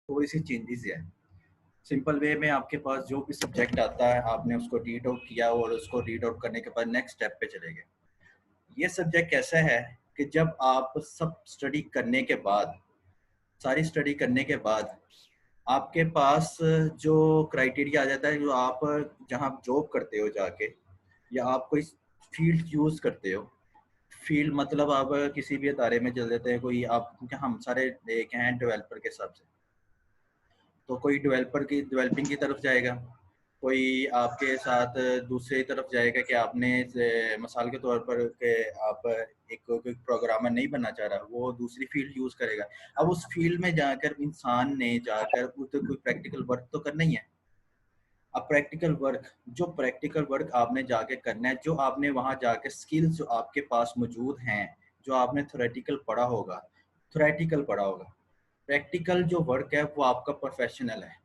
थोड़ी सी चेंजेस है। Simple way में आपके पास जो भी सब्जेक्ट आता है आपने उसको रीड आउट किया और उसको रीड आउट करने के बाद नेक्स्ट स्टेप पे चले गए। ये सब्जेक्ट कैसा है कि जब आप सब स्टडी करने के बाद, सारी स्टडी करने के बाद आपके पास जो क्राइटेरिया आ जाता है, जो आप जहाँ जॉब करते हो जाके या आप कोई फील्ड यूज़ करते हो। फील्ड मतलब आप किसी भी अदारे में चल देते हैं, कोई आप, क्योंकि हम सारे एक हैं डेवलपर के हिसाब से, तो कोई डेवलपिंग की तरफ जाएगा, कोई आपके साथ दूसरी तरफ जाएगा कि आपने मिसाल के तौर पर कि आप एक कोई प्रोग्रामर नहीं बनना चाह रहा, वो दूसरी फील्ड यूज़ करेगा। अब उस फील्ड में जाकर इंसान ने जाकर उधर कोई प्रैक्टिकल वर्क तो करना ही है। अब प्रैक्टिकल वर्क आपने जाके करना है, जो आपने वहाँ जाके स्किल्स जो आपके पास मौजूद हैं, जो आपने थोरेटिकल पढ़ा होगा, प्रैक्टिकल जो वर्क है वो आपका प्रोफेशनल है।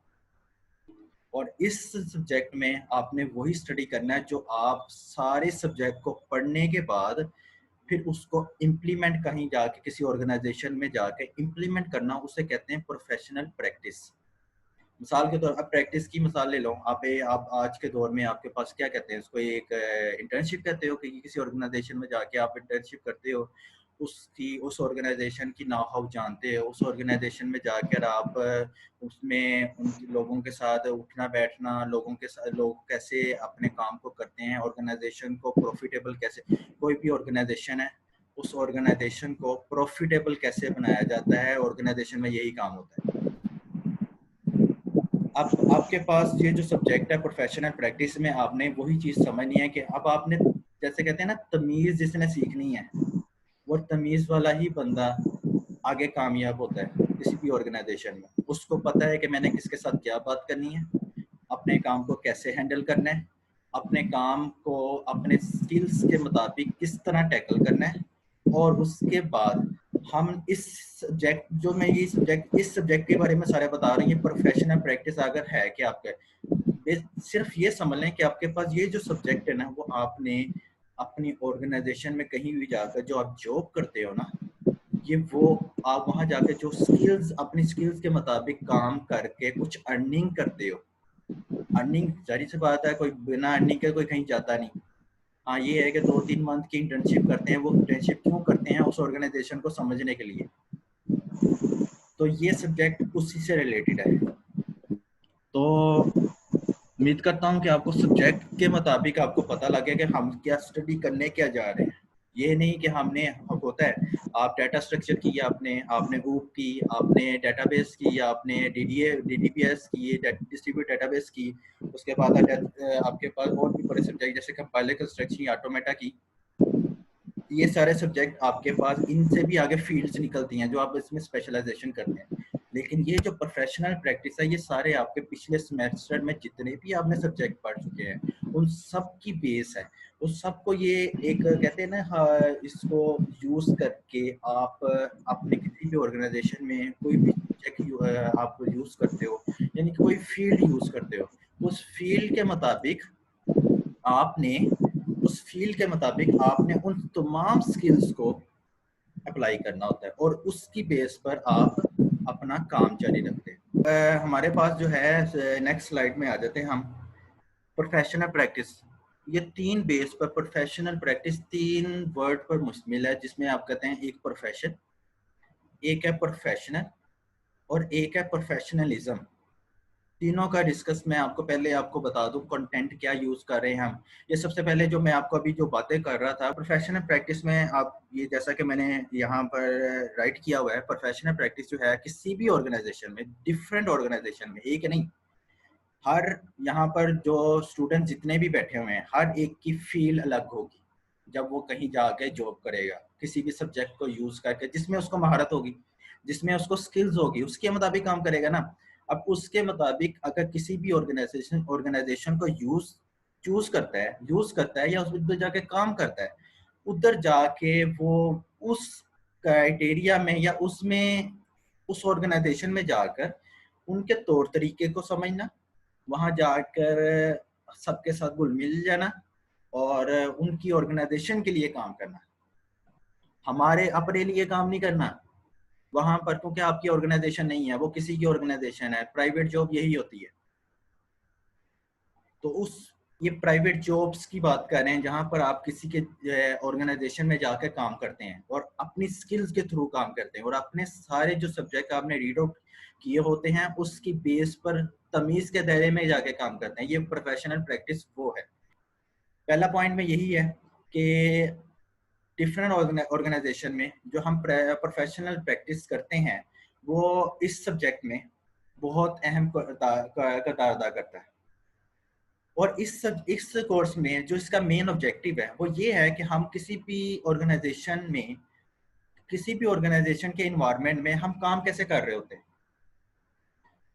और इस सब्जेक्ट में आपने वही स्टडी करना है जो आप सारे सब्जेक्ट को पढ़ने के बाद फिर उसको इम्प्लीमेंट कहीं जाके किसी ऑर्गेनाइजेशन में जाके इम्प्लीमेंट करना, उसे कहते हैं प्रोफेशनल प्रैक्टिस। मिसाल के तौर, अब प्रैक्टिस की मिसाल ले लो आप आज के दौर में आपके पास क्या कहते हैं उसको, एक इंटर्नशिप कहते हो कि किसी ऑर्गेनाइजेशन में जाके आप इंटर्नशिप करते हो, उस ऑर्गेनाइजेशन की नाउ हाउ जानते हो, उस ऑर्गेनाइजेशन में जाकर आप उसमें उन लोगों के साथ उठना बैठना, लोगों के साथ लोग कैसे अपने काम को करते हैं, ऑर्गेनाइजेशन को प्रॉफिटेबल कैसे, कोई भी ऑर्गेनाइजेशन है उस ऑर्गेनाइजेशन को प्रॉफिटेबल कैसे बनाया जाता है, ऑर्गेनाइजेशन में यही काम होता है। अब आपके पास ये जो सब्जेक्ट है प्रोफेशनल प्रैक्टिस में, आपने वही चीज़ समझनी है कि अब आपने, जैसे कहते हैं ना, तमीज़ जिसने सीखनी है वो तमीज़ वाला ही बंदा आगे कामयाब होता है किसी भी ऑर्गेनाइजेशन में। उसको पता है कि मैंने किसके साथ क्या बात करनी है, अपने काम को कैसे हैंडल करना है, अपने काम को अपने स्किल्स के मुताबिक किस तरह टैकल करना है। और उसके बाद हम इस सब्जेक्ट के बारे में सारे बता रहे हैं। ये प्रोफेशनल प्रैक्टिस अगर है कि आपके सिर्फ ये समझ लें कि आपके पास ये जो सब्जेक्ट है ना, वो आपने अपनी ऑर्गेनाइजेशन में कहीं भी जाकर जो आप जॉब करते हो ना, ये वो आप वहां जाकर जो स्किल्स, अपनी स्किल्स के मुताबिक काम करके कुछ अर्निंग करते हो। अर्निंग जारी से बात है, कोई बिना अर्निंग के कोई कहीं जाता नहीं। हाँ, ये है कि 2-3 मंथ की इंटर्नशिप करते हैं, वो इंटर्नशिप क्यों करते हैं, उस ऑर्गेनाइजेशन को समझने के लिए। तो ये सब्जेक्ट उसी से रिलेटेड है। तो उम्मीद करता हूँ कि आपको सब्जेक्ट के मुताबिक आपको पता लगे कि हम क्या स्टडी करने क्या जा रहे हैं। ये नहीं कि हमने, होता है आप डाटा स्ट्रक्चर की, आपने आपने ऊप की, आपने डेटाबेस की, आपने डीडीबीएस की, डिस्ट्रीब्यूट डेटाबेस की, उसके बाद आपके पास और भी बड़े सब्जेक्ट जैसे कंपाइलर कंस्ट्रक्शन या ऑटोमेटा की। ये सारे सब्जेक्ट आपके पास, इनसे भी आगे फील्ड्स निकलती हैं जो आप इसमें स्पेशलाइजेशन करते हैं। लेकिन ये जो प्रोफेशनल प्रैक्टिस है, ये सारे आपके पिछले सेमेस्टर में जितने भी आपने सब्जेक्ट पढ़ चुके हैं उन सब की बेस है। उस सबको ये एक कहते हैं ना, हाँ, इसको यूज करके आप अपने किसी भी ऑर्गेनाइजेशन में कोई भी सब्जेक्ट आप यूज करते हो, यानी कि कोई फील्ड यूज करते हो, उस फील्ड के मुताबिक आपने उन तमाम स्किल्स को अप्लाई करना होता है और उसकी बेस पर आप अपना काम जारी रखते हैं। हमारे पास जो है, नेक्स्ट स्लाइड में आ जाते हैं हम। प्रोफेशनल प्रैक्टिस, ये 3 बेस पर प्रोफेशनल प्रैक्टिस 3 वर्ड पर मुश्तमिल है, जिसमें आप कहते हैं एक प्रोफेशन, एक है प्रोफेशनल और एक है प्रोफेशनलिज्म। तीनों का डिस्कस मैं आपको बता दूं कंटेंट क्या यूज कर रहे हैं हम। ये सबसे पहले जो मैं आपको अभी जो बातें कर रहा था प्रोफेशनल प्रैक्टिस में, आप ये जैसा कि मैंने यहाँ पर राइट किया हुआ है, प्रोफेशनल प्रैक्टिस जो है किसी भी ऑर्गेनाइजेशन में, डिफरेंट ऑर्गेनाइजेशन में, एक नहीं, हर यहाँ पर जो स्टूडेंट जितने भी बैठे हुए हैं हर एक की फील्ड अलग होगी। जब वो कहीं जाके जॉब करेगा किसी भी सब्जेक्ट को यूज करके, जिसमें उसको महारत होगी, जिसमें उसको स्किल्स होगी, उसके मुताबिक काम करेगा ना। अब उसके मुताबिक अगर किसी भी ऑर्गेनाइजेशन को यूज करता है या उधर जाके काम करता है, उधर जाके वो उस क्राइटेरिया में या उसमें उस ऑर्गेनाइजेशन में जाकर उनके तौर तरीके को समझना, वहां जाकर सबके साथ घुल मिल जाना और उनकी ऑर्गेनाइजेशन के लिए काम करना, हमारे अपने लिए काम नहीं करना। वहां पर, क्योंकि आपकी ऑर्गेनाइजेशन नहीं है, वो किसी की ऑर्गेनाइजेशन है। प्राइवेट जॉब यही होती है। तो ये प्राइवेट जॉब्स की बात कर रहे हैं जहां पर आप किसी के ऑर्गेनाइजेशन में जाकर काम करते हैं और अपनी स्किल्स के थ्रू काम करते हैं और अपने सारे जो सब्जेक्ट आपने रीड आउट किए होते हैं उसकी बेस पर तमीज के दायरे में जाके काम करते हैं। ये प्रोफेशनल प्रैक्टिस वो है। पहला पॉइंट में यही है कि डिफरेंट ऑर्गेनाइजेशन में जो हम प्रोफेशनल प्रैक्टिस करते हैं वो इस सब्जेक्ट में बहुत अहम किरदार अदा करता है। और इस कोर्स में जो इसका मेन ऑब्जेक्टिव है वो ये है कि हम किसी भी ऑर्गेनाइजेशन के इन्वायरमेंट में हम काम कैसे कर रहे होते हैं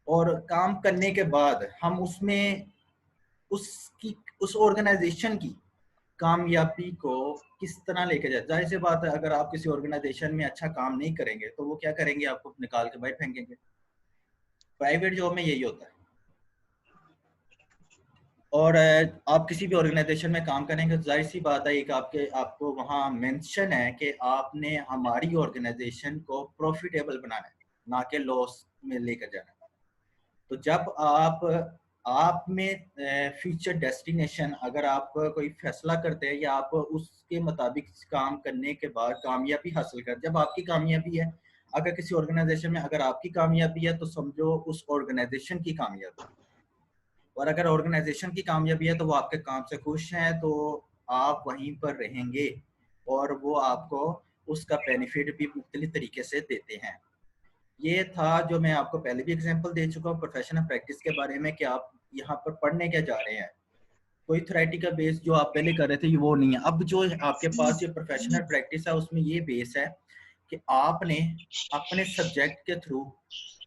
और काम करने के बाद हम उसमें उस ऑर्गेनाइजेशन की कामयाबी को किस तरह लेके जाए। जाहिर सी बात है, अगर आप किसी ऑर्गेनाइजेशन में अच्छा काम नहीं करेंगे तो वो क्या करेंगे, आपको निकाल के बाहर फेंकेंगे। प्राइवेट जॉब में यही होता है। और आप किसी भी ऑर्गेनाइजेशन में काम करेंगे तो जाहिर सी बात है, एक आपको वहाँ मेंशन है कि आपने हमारी ऑर्गेनाइजेशन को प्रॉफिटेबल बनाना है, ना कि लॉस में लेकर जाना है। तो जब आप में फ्यूचर डेस्टिनेशन अगर आप कोई फैसला करते हैं या आप उसके मुताबिक काम करने के बाद कामयाबी हासिल कर, जब आपकी कामयाबी है, अगर किसी ऑर्गेनाइजेशन में अगर आपकी कामयाबी है तो समझो उस ऑर्गेनाइजेशन की कामयाबी। और अगर ऑर्गेनाइजेशन की कामयाबी है तो वो आपके काम से खुश हैं तो आप वहीं पर रहेंगे और वो आपको उसका बेनिफिट भी मुख्तलिफ तरीके से देते हैं। ये था जो मैं आपको पहले भी एग्जांपल दे चुका हूँ प्रोफेशनल प्रैक्टिस के बारे में कि आप यहाँ पर पढ़ने क्या जा रहे हैं। कोई थ्योरेटिकल बेस जो आप पहले कर रहे थे वो नहीं है। अब जो आपके पास ये प्रोफेशनल प्रैक्टिस है उसमें ये बेस है कि आपने अपने सब्जेक्ट के थ्रू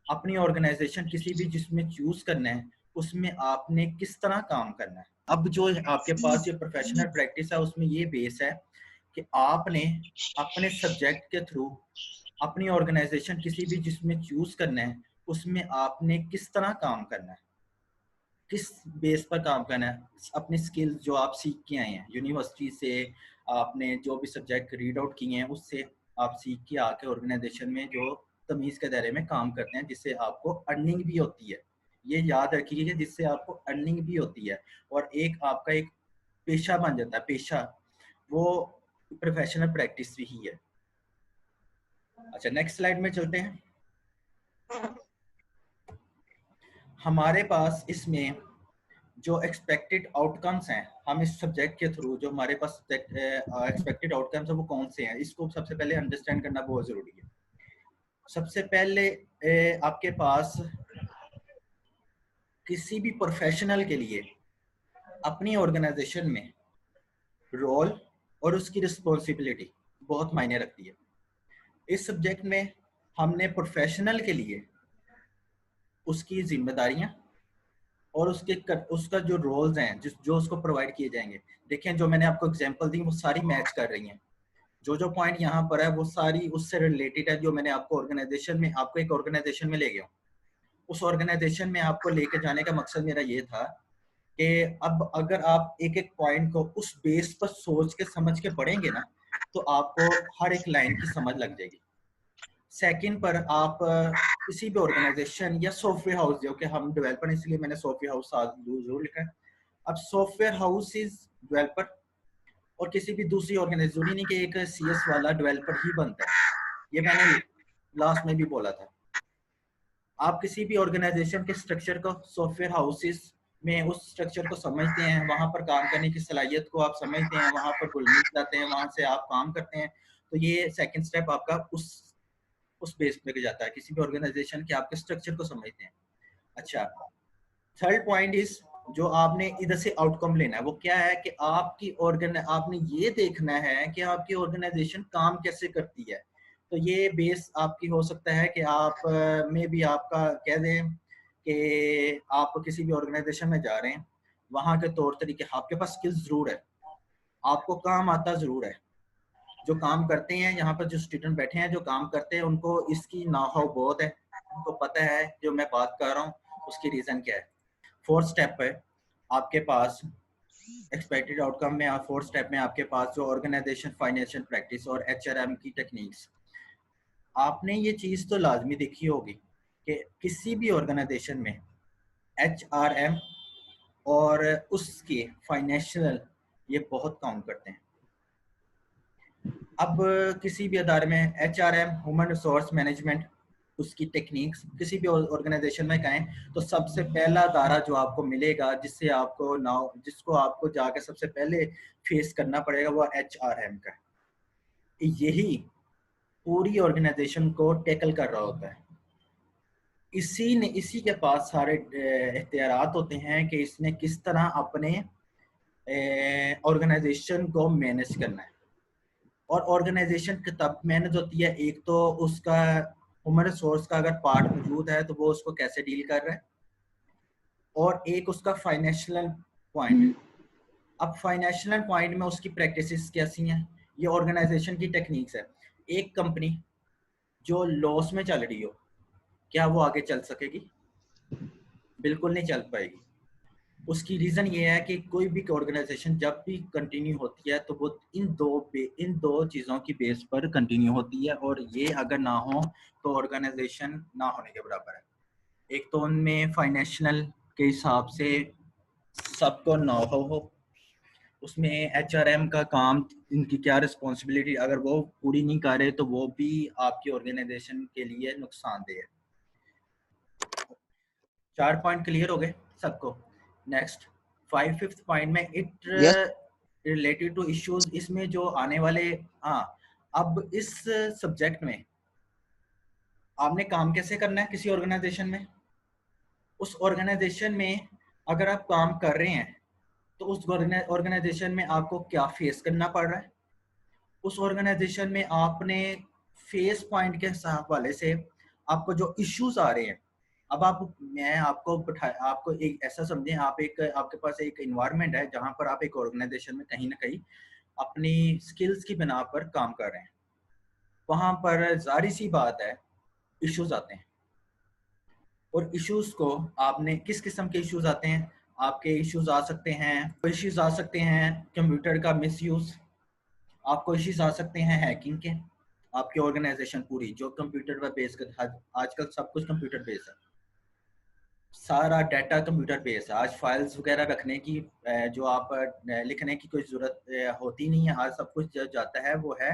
अपनी ऑर्गेनाइजेशन किसी भी जिसमें चूज करना है उसमें आपने किस तरह काम करना है। अब जो आपके पास ये प्रोफेशनल प्रैक्टिस है उसमें ये बेस है कि आपने अपने सब्जेक्ट के थ्रू अपनी ऑर्गेनाइजेशन किसी भी जिसमें चूज करना है उसमें आपने किस तरह काम करना है, किस बेस पर काम करना है। अपनी स्किल्स जो आप सीख के आए हैं यूनिवर्सिटी से, आपने जो भी सब्जेक्ट रीड आउट किए हैं उससे आप सीख के आके ऑर्गेनाइजेशन में जो तमीज के दायरे में काम करते हैं जिससे आपको अर्निंग भी होती है। ये याद रखिए जिससे आपको अर्निंग भी होती है और एक आपका एक पेशा बन जाता है। पेशा वो प्रोफेशनल प्रैक्टिस भी ही है। अच्छा, नेक्स्ट स्लाइड में चलते हैं। हमारे पास इसमें जो एक्सपेक्टेड आउटकम्स हैं, हम इस सब्जेक्ट के थ्रू जो हमारे पास एक्सपेक्टेड आउटकम्स है वो कौन से हैं, इसको सबसे पहले अंडरस्टैंड करना बहुत जरूरी है। सबसे पहले आपके पास किसी भी प्रोफेशनल के लिए अपनी ऑर्गेनाइजेशन में रोल और उसकी रिस्पॉन्सिबिलिटी बहुत मायने रखती है। इस सब्जेक्ट में हमने प्रोफेशनल के लिए उसकी जिम्मेदारियां और उसका जो रोल्स हैं जो उसको प्रोवाइड किए जाएंगे। देखें, जो मैंने आपको एग्जांपल दी वो सारी मैच कर रही हैं। जो पॉइंट यहाँ पर है वो सारी उससे रिलेटेड है जो मैंने आपको एक ऑर्गेनाइजेशन में ले गया हूँ। उस ऑर्गेनाइजेशन में आपको लेके जाने का मकसद मेरा ये था कि अब अगर आप एक एक पॉइंट को उस बेस पर सोच के समझ के पढ़ेंगे ना तो आपको हर एक लाइन की समझ लग जाएगी। सेकंड पर आप किसी भी ऑर्गेनाइजेशन या सॉफ्टवेयर हाउस, जो कि हम डेवलपर इसलिए मैंने सॉफ्टवेयर हाउस जरूर लिखा है। अब सॉफ्टवेयर हाउस इज डेवलपर और किसी भी दूसरी ऑर्गेनाइजेशन जरूरी नहीं कि एक सीएस वाला डेवलपर ही बनता है। ये मैंने लास्ट में भी बोला था। आप किसी भी ऑर्गेनाइजेशन के स्ट्रक्चर को सॉफ्टवेयर हाउसेस में उस स्ट्रक्चर को समझते हैं, वहां पर काम करने की सलाहियत को आप समझते हैं, वहां पर घुल मिल जाते हैं, वहां से आप काम करते हैं। तो ये सेकंड स्टेप आपका उस बेस पे जाता है, किसी भी ऑर्गेनाइजेशन के आपके स्ट्रक्चर को समझते हैं। अच्छा, थर्ड पॉइंट इज जो आपने इधर से आउटकम लेना है वो क्या है कि आपने ये देखना है कि आपकी ऑर्गेनाइजेशन काम कैसे करती है। तो ये बेस आपकी हो सकता है कि आप में भी आपका कह दें कि आप किसी भी ऑर्गेनाइजेशन में जा रहे हैं, वहाँ के तौर तरीके, आपके पास स्किल्स जरूर है, आपको काम आता जरूर है। जो काम करते हैं यहाँ पर, जो स्टूडेंट बैठे हैं जो काम करते हैं, उनको इसकी नाहाव बहुत है, उनको पता है जो मैं बात कर रहा हूँ उसकी रीजन क्या है। फोर्थ स्टेप है आपके पास एक्सपेक्टेड आउटकम में, फोर्थ स्टेप में आपके पास जो ऑर्गेनाइजेशन फाइनेंशियल प्रैक्टिस और एचआरएम की टेक्निक्स। आपने ये चीज़ तो लाजमी देखी होगी कि किसी भी ऑर्गेनाइजेशन में HRM और उसके फाइनेंशियल ये बहुत काउंट करते हैं। अब किसी भी अदारे में HRM, ह्यूमन रिसोर्स मैनेजमेंट, उसकी टेक्निक्स किसी भी ऑर्गेनाइजेशन में कहें तो सबसे पहला अदारा जो आपको मिलेगा जिसको आपको जाके सबसे पहले फेस करना पड़ेगा वो HRM का है। यही पूरी ऑर्गेनाइजेशन को टैकल कर रहा होता है। इसी के पास सारे इख्तियारात होते हैं कि इसने किस तरह अपने ऑर्गेनाइजेशन को मैनेज करना है। और ऑर्गेनाइजेशन की तब मैनेज होती है, एक तो उसका ह्यूमन रिसोर्स का अगर पार्ट मौजूद है तो वो उसको कैसे डील कर रहा है, और एक उसका फाइनेंशियल पॉइंट। अब फाइनेंशियल पॉइंट में उसकी प्रैक्टिसेस कैसी हैं, ये ऑर्गेनाइजेशन की टेक्निक्स है। एक कंपनी जो लॉस में चल रही हो, क्या वो आगे चल सकेगी? बिल्कुल नहीं चल पाएगी। उसकी रीज़न ये है कि कोई भी ऑर्गेनाइजेशन जब भी कंटिन्यू होती है तो वो इन दो चीज़ों की बेस पर कंटिन्यू होती है, और ये अगर ना हो तो ऑर्गेनाइजेशन ना होने के बराबर है। एक तो उनमें फाइनेंशियल के हिसाब से सबको नो हो, उसमें HRM का काम, इनकी क्या रिस्पॉन्सिबिलिटी, अगर वो पूरी नहीं कर रहे तो वो भी आपकी ऑर्गेनाइजेशन के लिए नुकसानदेह है। 4 पॉइंट क्लियर हो गए सबको। नेक्स्ट 5th पॉइंट में it is related to issues, इसमें जो आने वाले, हाँ, अब इस सब्जेक्ट में आपने काम कैसे करना है किसी ऑर्गेनाइजेशन में। उस ऑर्गेनाइजेशन में अगर आप काम कर रहे हैं तो उस ऑर्गेनाइजेशन में आपको क्या फेस करना पड़ रहा है, उस ऑर्गेनाइजेशन में आपने फेस पॉइंट के हवाले से आपको जो इश्यूज आ रहे हैं। अब मैं आपको एक ऐसा समझें, आपके पास एक इन्वायरमेंट है जहां पर आप एक ऑर्गेनाइजेशन में कहीं ना कहीं अपनी स्किल्स की बिना पर काम कर रहे हैं। वहां पर जारी सी बात है इश्यूज आते हैं, और इश्यूज को आपने किस किस्म के इश्यूज आते हैं, आपके इश्यूज आ सकते हैं, इश्यूज आ सकते हैं कंप्यूटर का मिसयूज, आपको इश्यूज आ सकते हैं हैकिंग के। आपकी ऑर्गेनाइजेशन पूरी जो कंप्यूटर पर बेस कर, आजकल सब कुछ कंप्यूटर बेस है, सारा डाटा कंप्यूटर बेस है। आज फाइल्स वगैरह रखने की जो आप लिखने की कोई ज़रूरत होती नहीं है, आज सब कुछ जो जाता है वो है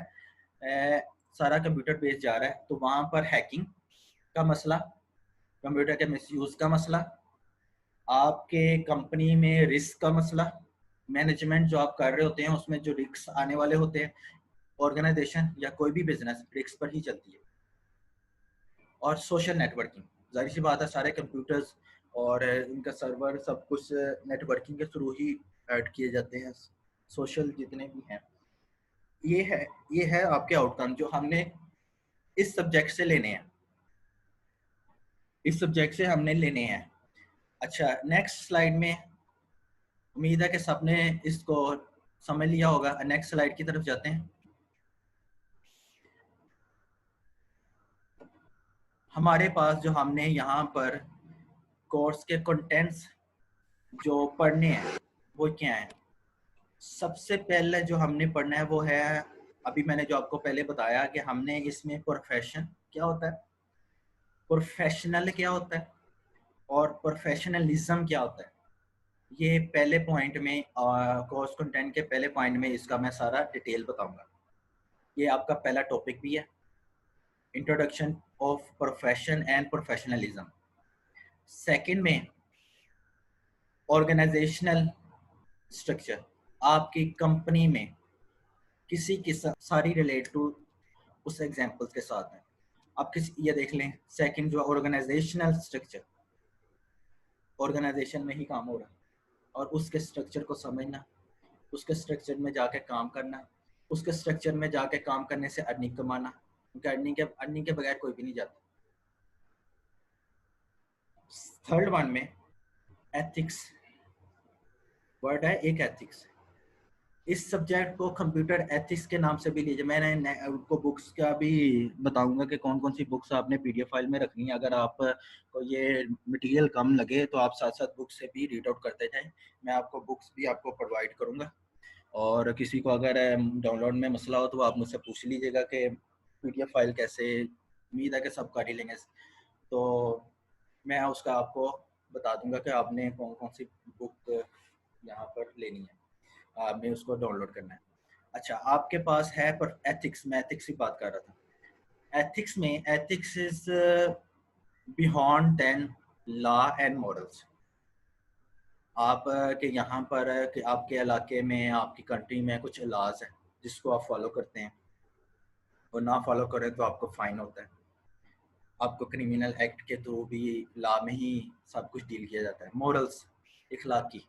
सारा कंप्यूटर बेस जा रहा है। तो वहाँ पर हैकिंग का मसला, कंप्यूटर के मिसयूज़ का मसला, आपके कंपनी में रिस्क का मसला, मैनेजमेंट जो आप कर रहे होते हैं उसमें जो रिस्क आने वाले होते हैं, ऑर्गेनाइजेशन या कोई भी बिजनेस रिस्क पर ही चलती है। और सोशल नेटवर्किंग, जाहिर सी बात है सारे कंप्यूटर्स और इनका सर्वर सब कुछ नेटवर्किंग के थ्रू ही ऐड किए जाते हैं, सोशल जितने भी हैं। ये है आपके आउटकम जो हमने इस सब्जेक्ट से लेने हैं, इस सब्जेक्ट से हमने लेने हैं। अच्छा, नेक्स्ट स्लाइड में उम्मीद है कि सबने इसको समझ लिया होगा। नेक्स्ट स्लाइड की तरफ जाते हैं। हमारे पास जो हमने यहाँ पर कोर्स के कंटेंट्स जो पढ़ने हैं वो क्या है। सबसे पहले जो हमने पढ़ना है वो है, अभी मैंने जो आपको पहले बताया कि हमने इसमें प्रोफेशन क्या होता है, प्रोफेशनल क्या होता है, और प्रोफेशनलिज्म क्या होता है। ये पहले पॉइंट में कोर्स कंटेंट के पहले पॉइंट में इसका मैं सारा डिटेल बताऊंगा। ये आपका पहला टॉपिक भी है, introduction of profession and professionalism. Second में ऑर्गेनाइजेशनल स्ट्रक्चर, आपकी कंपनी में किसी की सारी रिलेट टू उस एग्जांपल्स के साथ है। आप ये देख लें, सेकंड जो ऑर्गेनाइजेशनल स्ट्रक्चर, ऑर्गेनाइजेशन में ही काम हो रहा है और उसके स्ट्रक्चर को समझना, उसके स्ट्रक्चर में जाके काम करना, उसके स्ट्रक्चर में जाके काम करने से अर्निंग कमाना, क्योंकि अर्निंग के बगैर कोई भी नहीं जाता। थर्ड वन में एथिक्स वर्ड है, एक एथिक्स। इस सब्जेक्ट को कंप्यूटर एथिक्स के नाम से भी लीजिए। मैंने आपको बुक्स का भी बताऊंगा कि कौन कौन सी बुक्स आपने PDF फाइल में रखनी है। अगर आप को ये मटेरियल कम लगे तो आप साथ साथ बुक्स से भी रीड आउट करते जाएं। मैं आपको बुक्स भी आपको प्रोवाइड करूंगा, और किसी को अगर डाउनलोड में मसला हो तो आप मुझसे पूछ लीजिएगा कि PDF फाइल कैसे उम्मीद है कि सब कर ही लेंगे। तो मैं उसका आपको बता दूंगा कि आपने कौन कौन सी बुक यहाँ पर लेनी है, आपने उसको डाउनलोड करना है। अच्छा, आपके पास है, पर एथिक्स, मैं एथिक्स की बात कर रहा था। एथिक्स में, ethics is beyond than law and morals. आप के यहाँ पर कि आपके इलाके में, आपकी कंट्री में कुछ लॉज है जिसको आप फॉलो करते हैं, और ना फॉलो करें तो आपको फाइन होता है। आपको क्रिमिनल एक्ट के थ्रू भी लॉ में ही सब कुछ डील किया जाता है। मॉरल्स, इखलाकी,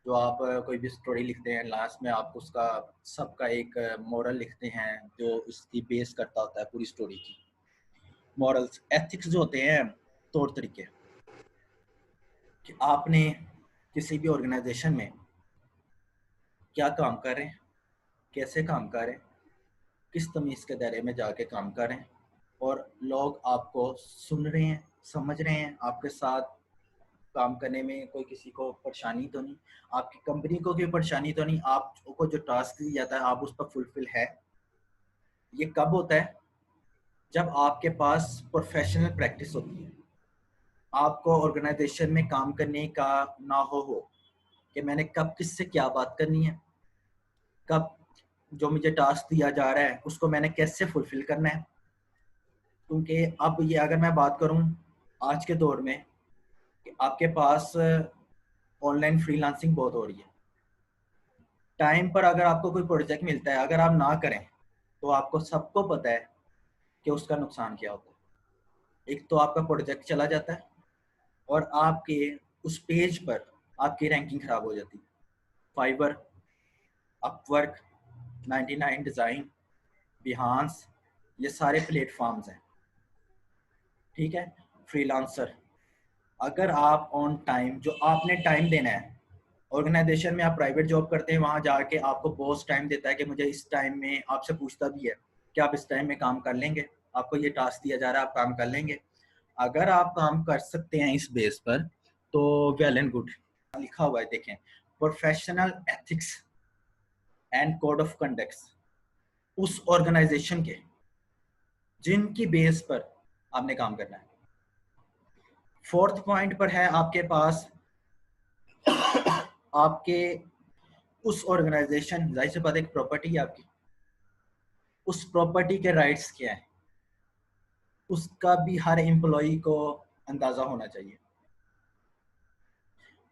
जो आप कोई भी स्टोरी लिखते हैं, लास्ट में आप उसका सबका एक मॉरल लिखते हैं जो उसकी बेस करता होता है पूरी स्टोरी की। मॉरल्स, एथिक्स जो होते हैं, तौर तरीके, कि आपने किसी भी ऑर्गेनाइजेशन में क्या काम कर रहे हैं, कैसे काम कर रहे हैं, किस तमीज़ के दायरे में जाके काम कर रहे हैं, और लोग आपको सुन रहे हैं, समझ रहे हैं, आपके साथ काम करने में कोई किसी को परेशानी तो नहीं, आपकी कंपनी को कोई परेशानी तो नहीं, आपको जो टास्क दिया जाता है आप उस पर फुलफिल है। ये कब होता है? जब आपके पास प्रोफेशनल प्रैक्टिस होती है। आपको ऑर्गेनाइजेशन में काम करने का ना हो कि मैंने कब किससे क्या बात करनी है, कब जो मुझे टास्क दिया जा रहा है उसको मैंने कैसे फुलफिल करना है। क्योंकि अब ये अगर मैं बात करूं आज के दौर में कि आपके पास ऑनलाइन फ्रीलांसिंग बहुत हो रही है। टाइम पर अगर आपको कोई प्रोजेक्ट मिलता है, अगर आप ना करें तो आपको सबको पता है कि उसका नुकसान क्या होता है। एक तो आपका प्रोजेक्ट चला जाता है, और आपके उस पेज पर आपकी रैंकिंग खराब हो जाती है। फाइवर, अपवर्क, 99 डिज़ाइन, बिहांस, ये सारे प्लेटफॉर्म्स हैं, ठीक है। फ्रीलांसर, अगर आप ऑन टाइम, जो आपने टाइम देना है, ऑर्गेनाइजेशन में आप प्राइवेट जॉब करते हैं, वहां जाके आपको बॉस टाइम देता है कि मुझे इस टाइम में, आपसे पूछता भी है कि आप इस टाइम में काम कर लेंगे, आपको ये टास्क दिया जा रहा है, आप काम कर लेंगे। अगर आप काम कर सकते हैं इस बेस पर तो वेल एंड गुड। लिखा हुआ है, देखें, professional ethics and code of conduct उस ऑर्गेनाइजेशन के जिनकी बेस पर आपने काम करना है। फोर्थ पॉइंट पर है आपके पास आपके उस ऑर्गेनाइजेशन, जाहिर सी बात है, एक प्रॉपर्टी है आपकी, उस प्रॉपर्टी के राइट्स क्या है उसका भी हर एम्प्लॉय को अंदाजा होना चाहिए।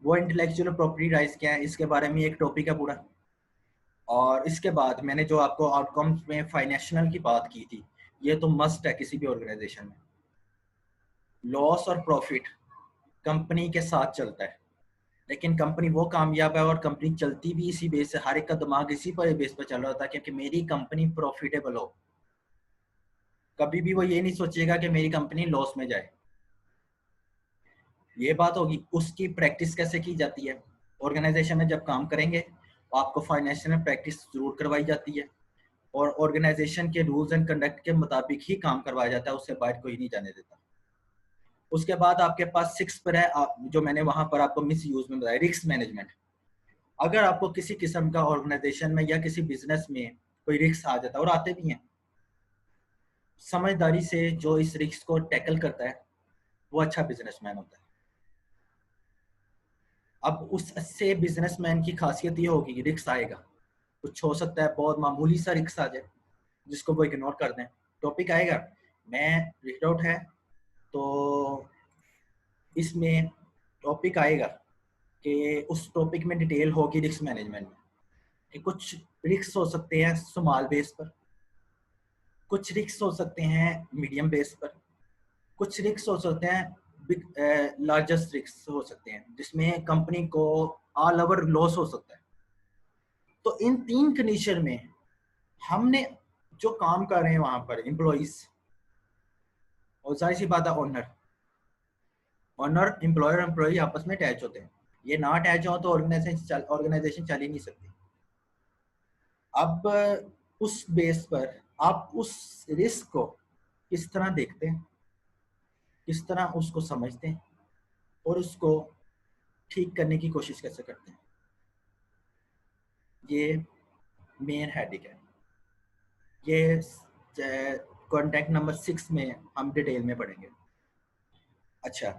वो इंटेलेक्चुअल प्रॉपर्टी राइट्स क्या है, इसके बारे में एक टॉपिक है पूरा। और इसके बाद मैंने जो आपको आउटकम्स में फाइनेंशियल की बात की थी, ये तो मस्ट है किसी भी ऑर्गेनाइजेशन में। लॉस और प्रॉफिट कंपनी के साथ चलता है, लेकिन कंपनी वो कामयाब है और कंपनी चलती भी इसी बेस से, हर एक का दिमाग इसी पर बेस पर चल रहा होता है क्योंकि मेरी कंपनी प्रॉफिटेबल हो। कभी भी वो ये नहीं सोचेगा कि मेरी कंपनी लॉस में जाए। ये बात होगी। उसकी प्रैक्टिस कैसे की जाती है? ऑर्गेनाइजेशन में जब काम करेंगे तो आपको फाइनेंशियल प्रैक्टिस जरूर करवाई जाती है, और ऑर्गेनाइजेशन के रूल्स एंड कंडक्ट के मुताबिक ही काम करवाया जाता है, उससे बाहर कोई नहीं जाने देता। उसके बाद आपके पास 6 पर है, जो मैंने वहां पर आपको मिस यूज में बताया, रिस्क मैनेजमेंट। अगर आपको किसी किस्म का ऑर्गेनाइजेशन में या किसी बिजनेस में कोई रिस्क आ जाता है, और आते भी हैं, समझदारी से जो इस रिस्क को टैकल करता है वो अच्छा बिजनेसमैन होता है। अब उस अच्छे बिजनेसमैन की खासियत ये होगी कि रिस्क आएगा, कुछ हो सकता है बहुत मामूली सा रिस्क आ जाए जिसको वो इग्नोर कर दें। टॉपिक आएगा, मैं रीड आउट है तो इसमें टॉपिक आएगा कि उस टॉपिक में डिटेल होगी रिस्क मैनेजमेंट में, कि कुछ रिस्क हो सकते हैं स्मॉल बेस पर, कुछ रिस्क हो सकते हैं मीडियम बेस पर, कुछ रिस्क हो सकते हैं बिग लार्जेस्ट रिस्क हो सकते हैं जिसमें कंपनी को ऑल ओवर लॉस हो सकता है। तो इन 3 कंडीशन में हमने जो काम कर रहे हैं वहां पर एम्प्लॉइज, और जाहिर सी बात है ओनर, एम्प्लॉयर एम्प्लॉय आपस में अटैच होते हैं। ये ना अटैच हो तो ऑर्गेनाइजेशन चल ही नहीं सकती। अब उस बेस पर आप उस रिस्क को किस तरह देखते हैं, किस तरह उसको समझते हैं, और उसको ठीक करने की कोशिश कैसे करते हैं, ये मेन हेडिक है। ये कॉन्टैक्ट नंबर 6 में हम डिटेल में पढ़ेंगे। अच्छा,